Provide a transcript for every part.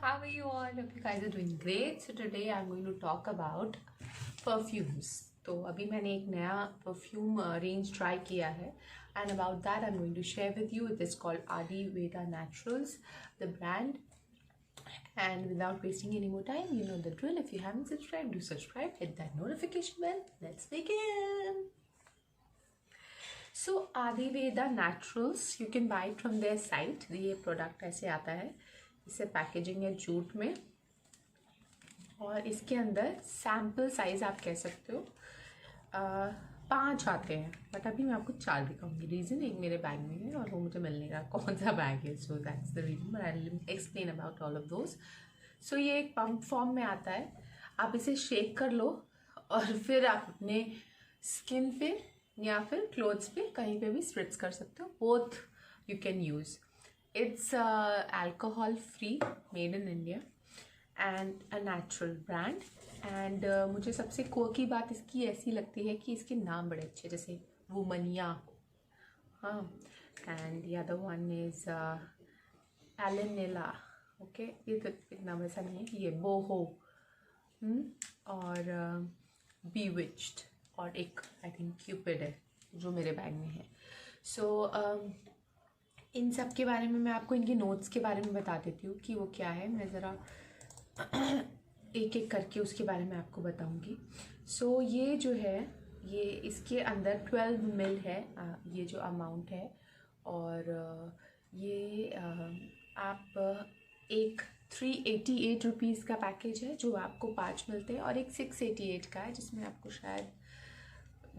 How are you all? Hope you guys are doing great. So today I'm going to talk about perfumes. तो अभी मैंने एक नया perfume range try किया है and about that I'm going to share with you. It is called Ayurveda Naturals, the brand. And without wasting any more time, you know the drill. If you haven't subscribed, do subscribe. Hit that notification bell. Let's begin. So Ayurveda Naturals, you can buy it from their site. ये product ऐसे आता है. इसे packaging है jute में और इसके अंदर सैम्पल साइज आप कह सकते हो 5 आते हैं, बट अभी मैं आपको 4 दिखाऊंगी. रीज़न एक मेरे बैग में है और वो मुझे मिलने का कौन सा बैग है, so that's the reason, but I will explain about all of those. So ये एक पंप फॉर्म में आता है. आप इसे शेक कर लो और फिर आप अपने स्किन पे या फिर क्लोथ्स पे कहीं पे भी स्प्रिट्स कर सकते हो. Both you can use. It's alcohol free, made in India and a natural brand. And मुझे सबसे की बात इसकी ऐसी लगती है कि इसके नाम बड़े अच्छे, जैसे वुमनिया, हाँ, and the other one is Elenella. Okay, ये तो नाम ऐसा नहीं है. ये बोहो और बीविच्ड और एक आई थिंक क्यूपिड है जो मेरे बैग में है. सो इन सब के बारे में मैं आपको इनके नोट्स के बारे में बता देती हूँ कि वो क्या है. मैं ज़रा एक एक करके उसके बारे में आपको बताऊँगी. सो ये जो है, ये इसके अंदर 12 ml है, ये जो अमाउंट है. और ये आप एक 388 रुपीज़ का पैकेज है जो आपको 5 मिलते हैं, और एक 688 का है जिसमें आपको शायद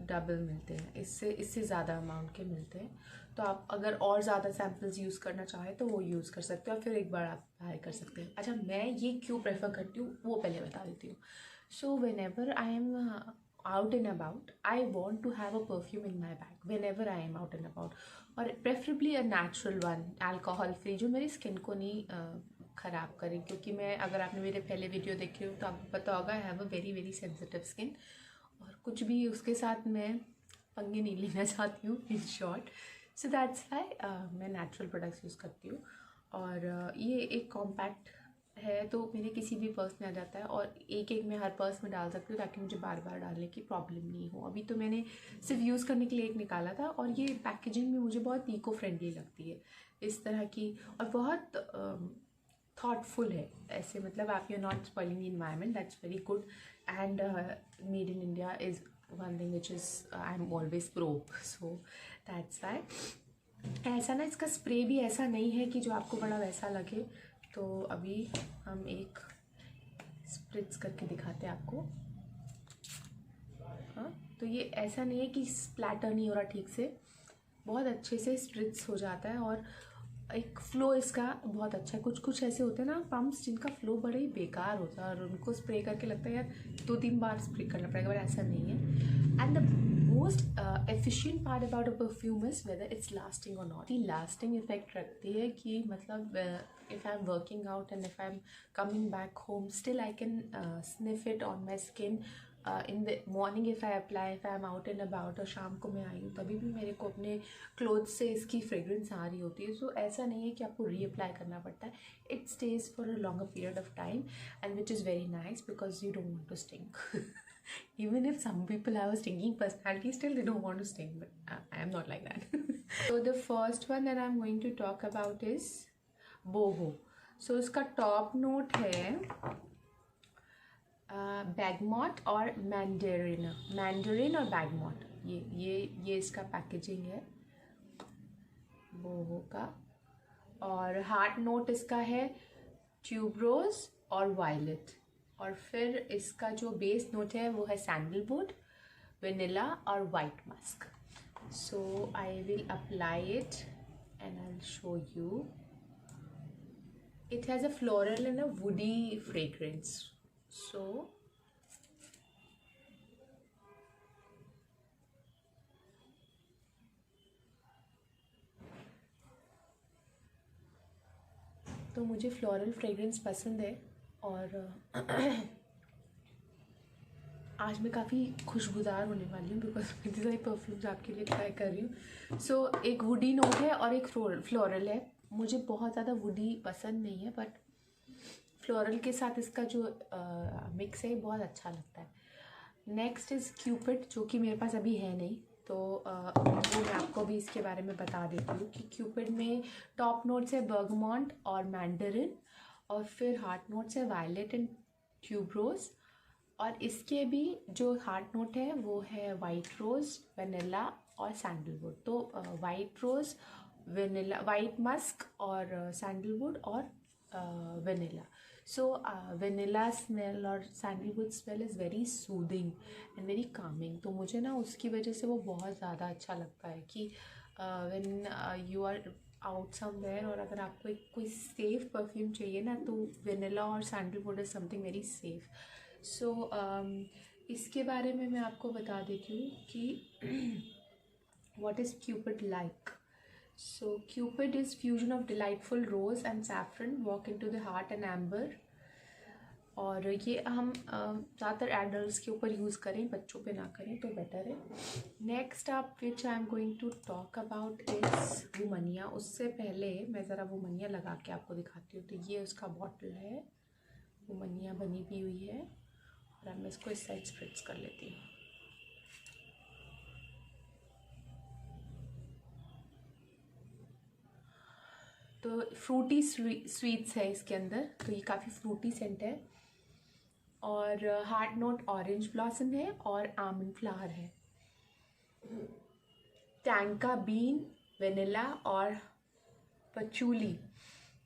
डबल मिलते हैं. इससे ज़्यादा अमाउंट के मिलते हैं. तो आप अगर और ज़्यादा सैम्पल्स यूज़ करना चाहें तो वो यूज़ कर सकते हो और फिर एक बार आप बाय कर सकते हैं. अच्छा, मैं ये क्यों प्रेफर करती हूँ वो पहले बता देती हूँ. So whenever I am out and about, I want to have a perfume in my bag whenever I am out and about, और preferably a natural one, alcohol free, जो मेरी स्किन को नहीं ख़राब करे. क्योंकि मैं, अगर आपने मेरे पहले वीडियो देखे हो तो आपको पता होगा, I have a very very sensitive skin, और कुछ भी उसके साथ मैं पंगे नहीं लेना चाहती हूँ, in short. So that's Y मैं नेचुरल प्रोडक्ट्स यूज़ करती हूँ. और ये एक कॉम्पैक्ट है तो मेरे किसी भी पर्स में आ जाता है, और एक मैं हर पर्स में डाल सकती हूँ ताकि मुझे बार बार डालने की प्रॉब्लम नहीं हो. अभी तो मैंने सिर्फ यूज़ करने के लिए एक निकाला था, और ये पैकेजिंग में मुझे बहुत इको फ्रेंडली लगती है इस तरह की, और बहुत थॉटफुल है ऐसे. मतलब आप, you are not spoiling the environment, that's very good. And made in India is one thing which is I am always pro. So that's why. ऐसा ना, इसका स्प्रे भी ऐसा नहीं है कि जो आपको बड़ा वैसा लगे. तो अभी हम एक स्प्रिट्स करके दिखाते हैं आपको. हाँ, तो ये ऐसा नहीं है कि स्प्लैटर नहीं हो रहा ठीक से, बहुत अच्छे से स्प्रिट्स हो जाता है, और एक फ़्लो इसका बहुत अच्छा है. कुछ ऐसे होते हैं ना पम्प्स जिनका फ़्लो बड़ा ही बेकार होता है, और उनको स्प्रे करके लगता है यार 2-3 बार स्प्रे करना पड़ेगा, बट ऐसा नहीं है. And the most efficient part about a perfume is whether it's lasting और नॉट. ये लास्टिंग इफेक्ट रखती है कि मतलब if I'm working out and if I'm coming back home, still I can sniff it on my skin. In the morning if I apply, if I'm out and about, और शाम को मैं आई हूँ तभी भी मेरे को अपने क्लोथ्स से इसकी फ्रेग्रेंस आ रही होती है. सो ऐसा नहीं है कि आपको रीअप्लाई करना पड़ता है. It stays for a longer period of time, and which is very nice because you don't want to stink. Even if some people have a stinking personality, still they don't want to stink, but I am not like that. So the first one that I'm going to talk about is बोहो. सो इसका top note है बैगमॉट और Mandarin और बैगमॉट. ये इसका packaging है बोहो का. और heart note इसका है ट्यूबरोज और वायलेट. और फिर इसका जो बेस नोट है वो है सैंडलवुड, वेनिला और white musk. So I will apply it and I will show you. It has a floral and a woody fragrance. So तो मुझे फ्लोरल फ्रेग्रेंस पसंद है, और आज मैं काफ़ी खुशबूदार होने वाली हूँ बिकॉज मैं इतनी सारी परफ्यूम्स आपके लिए ट्राई कर रही हूँ. सो एक वुडी नोट है और एक फ्लोरल है. मुझे बहुत ज़्यादा वुडी पसंद नहीं है, बट फ्लोरल के साथ इसका जो मिक्स है बहुत अच्छा लगता है। नेक्स्ट इज़ क्यूपिड, जो कि मेरे पास अभी है नहीं, तो वो मैं आपको भी इसके बारे में बता देती हूँ कि क्यूपिड में टॉप नोट्स है बर्गमॉन्ट और मैंडरिन, और फिर हार्ट नोट्स है वायलेट एंड ट्यूबरोज, और इसके भी जो हार्ट नोट है वो है वाइट रोज़, वेनिला और सैंडलवुड। तो वाइट रोज़, वेनिला, वाइट मस्क और सैंडलवुड और वेनिला। सो वेनिला स्मेल और sandalwood smell is very soothing and very Kameng, तो मुझे ना उसकी वजह से वो बहुत ज़्यादा अच्छा लगता है कि when you are out somewhere और अगर आपको एक कोई सेफ़ परफ्यूम चाहिए ना, तो वेनिला और sandalwood is something very safe. So इसके बारे में मैं आपको बता देती हूँ कि what is Cupid like? So Cupid is fusion of delightful rose and saffron, walk into the heart and amber, और ये हम ज़्यादातर एडल्ट्स के ऊपर यूज़ करें, बच्चों पे ना करें तो बेटर है। नेक्स्ट आप which I am going to talk about is Womania. उससे पहले मैं ज़रा वुमनिया लगा के आपको दिखाती हूँ। तो ये उसका बॉटल है, वुमनिया बनी भी हुई है, और अब मैं इसको इस साइड स्प्रिट्स कर लेती हूँ। तो फ्रूटी स्वीट्स है इसके अंदर, तो ये काफ़ी फ्रूटी सेंट है, और हार्ट नोट ऑरेंज ब्लॉसम है और आमंड फ्लावर है। टैंका बीन, वेनिला और पचूली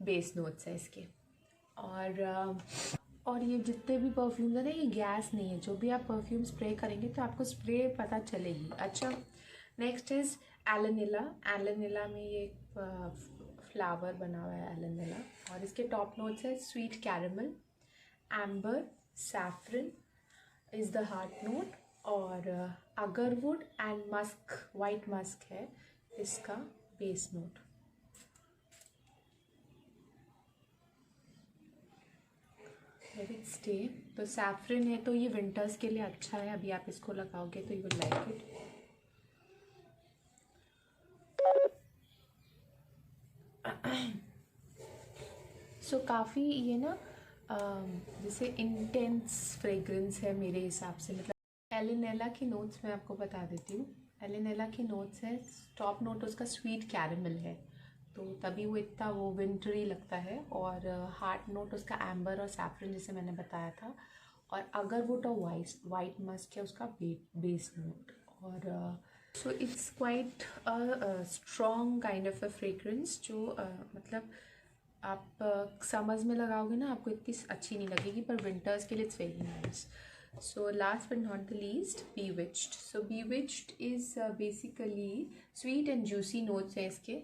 बेस नोट्स है इसके। और ये जितने भी परफ्यूम्स है ना, ये गैस नहीं है। जो भी आप परफ्यूम स्प्रे करेंगे तो आपको स्प्रे पता चलेगी। अच्छा, नेक्स्ट इज़ एलेनिला। एलेनिला में ये फ्लावर बना हुआ है एलेनिला, और इसके टॉप नोट्स है sweet caramel, amber, saffron is the heart note, और agarwood and musk, white musk है इसका base note. Let it stay. तो सैफरन है, तो ये विंटर्स के लिए अच्छा है, अभी आप इसको लगाओगे तो यू विल लाइक इट। सो काफ़ी ये ना जैसे इंटेंस फ्रेग्रेंस है मेरे हिसाब से। मतलब एलिनेला की नोट्स मैं आपको बता देती हूँ। एलिनेला की नोट्स है, टॉप नोट उसका स्वीट कैरेमल है, तो तभी वो इतना वो विंटरी लगता है, और हार्ट नोट उसका एम्बर और सैफरन जैसे मैंने बताया था, और अगरवुड और वाइट मस्क है उसका बेस नोट। और so it's quite strong kind of a fragrance, जो मतलब आप समर्स में लगाओगे ना आपको इतनी अच्छी नहीं लगेगी, पर विंटर्स के लिए it's very nice. So last but not the least, bewitched. So bewitched is basically sweet and juicy notes हैं इसके,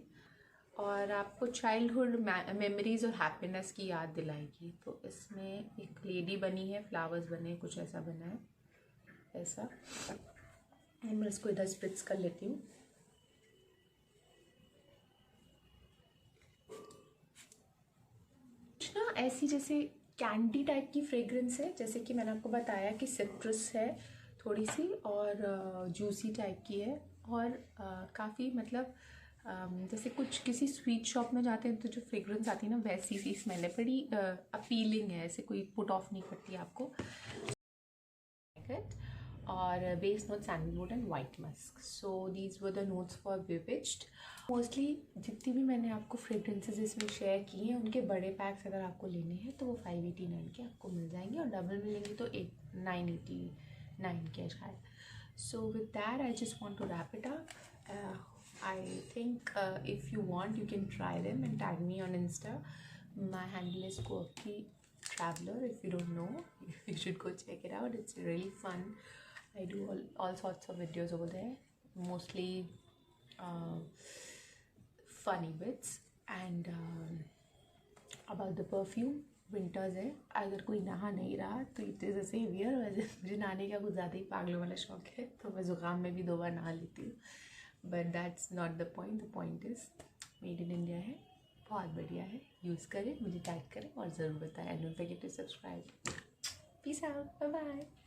और आपको चाइल्डहुड मेमोरीज और हैप्पीनेस की याद दिलाएगी। तो इसमें एक लेडी बनी है, फ्लावर्स बने, कुछ ऐसा बना है ऐसा। मैं इसको इधर स्प्रिट्स कर लेती हूँ। ना ऐसी जैसे कैंडी टाइप की फ्रेग्रेंस है, जैसे कि मैंने आपको बताया कि सिट्रस है थोड़ी सी, और जूसी टाइप की है, और काफ़ी मतलब जैसे कुछ किसी स्वीट शॉप में जाते हैं तो जो फ्रेग्रेंस आती है ना, वैसी सी स्मेल है, बड़ी अपीलिंग है, ऐसे कोई पुट ऑफ नहीं करती आपको। और base note sandalwood and white musk. So these were the notes for bewitched. Mostly जितनी भी मैंने आपको फ्रेग्रेंसेज इसमें शेयर की हैं, उनके बड़े पैक्स अगर आपको लेने हैं तो वो 589 के आपको मिल जाएंगे, और डबल में लेंगे तो 989 के शायद। So with that I just want to wrap it up. I think if you want you can try them and tag me on insta. My handle is Quirky Traveler. If you don't know, you should go check it out. It's really fun. I do all sorts of videos over there, mostly funny bits, and about the perfume. Winters है, अगर कोई नहा नहीं रहा तो it is a saviour. वैसे मुझे नहाने का कुछ ज़्यादा ही पागलों वाला शौक है, तो मैं ज़ुकाम में भी 2 बार नहा लेती हूँ, but that's not the point. The point is made in India है, बहुत बढ़िया है, यूज़ करें, मुझे टैग करें और ज़रूर बताएं। And don't forget to subscribe. Peace out, bye bye.